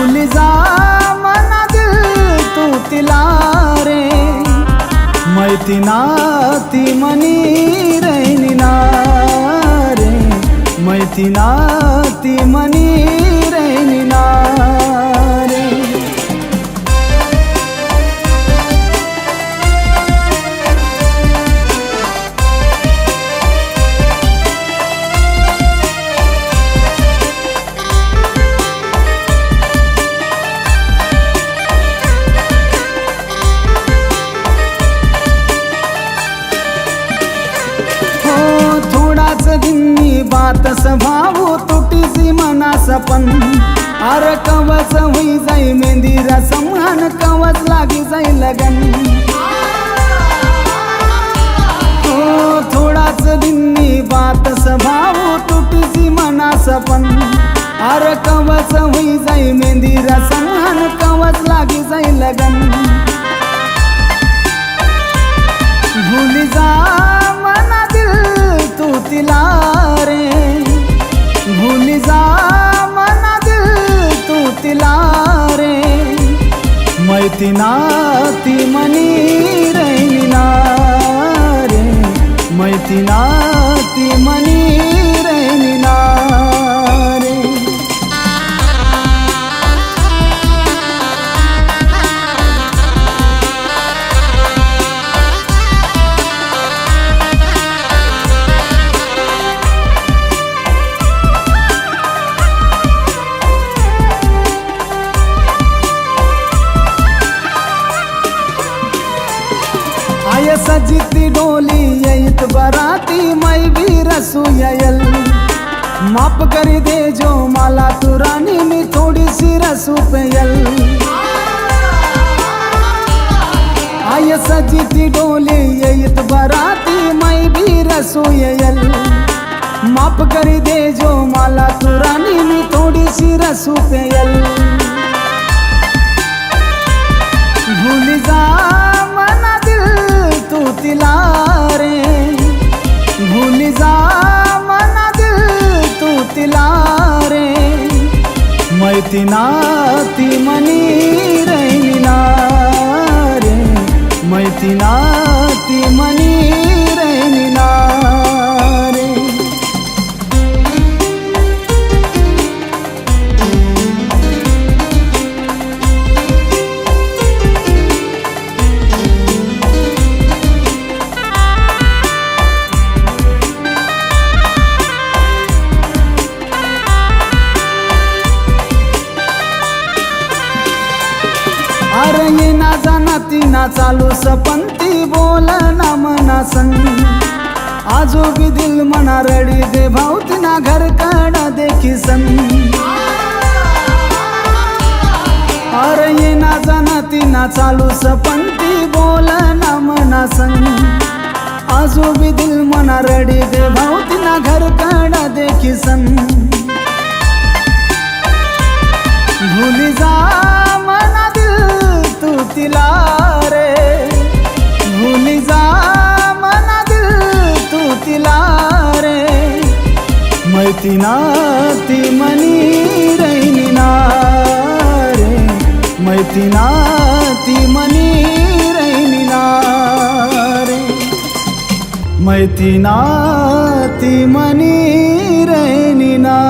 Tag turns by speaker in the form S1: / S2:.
S1: भूल जा मना दिल तू तिला रे, मैतीना ती मनी रैनिना रे, मैतीना ती मनी रैनिना रे। दिन्नी बात स्वभाव तुटीची मनास पण, अर कवच होई जाई मेहंदी रसम अन कवच लागी जाई लगन। हो थोडाच दिन्नी बात स्वभाव तुटीची मनास पण, अर कवच होई जाई मेहंदी रसम अन कवच लागी जाई लगन। भूल जा मना दिल तू तिला रे, भूल जा मना दिल तू तिला रे, मैतीना ती मनी रैनिना रे, मैतीना ती मनी रैनिना रे। आय सजिती डोली येत बराती मैं भी रसू येल, माफ करी दे जो माला तू रानी मी थोड़ी सी रसू पेयल। आय सजिती डोली येत बराती मैं भी रसू येल, माफ करी दे जो माला तू रानी मी थोड़ी सी रसू पेयल। भूल जा मना दिल तू तिला रे, भूल जा मना दिल तू तिला रे, मैतीना ती मनी रैनिना रे, मैतीना ती मनी रैनिना रे। अरे ये ना जाना ती ना चालू सपंती बोल ना मना संग, आजो भी दिल मना रडी दे भावती ना घर काढा देखी सन। अरे ये ना जाना ती ना चालू सपंती बोल ना मना संग, आजो भी दिल मना रडी दे भावती ना घर काढा देखी सन। भूल जा मना तू तिला रे, भूल जा मना दिल तू तिला रे, मैतीना ती मनी रैनिना रे, मैतीना ती मनी रैनिना रे, मैतीना ती मनी रैनिना।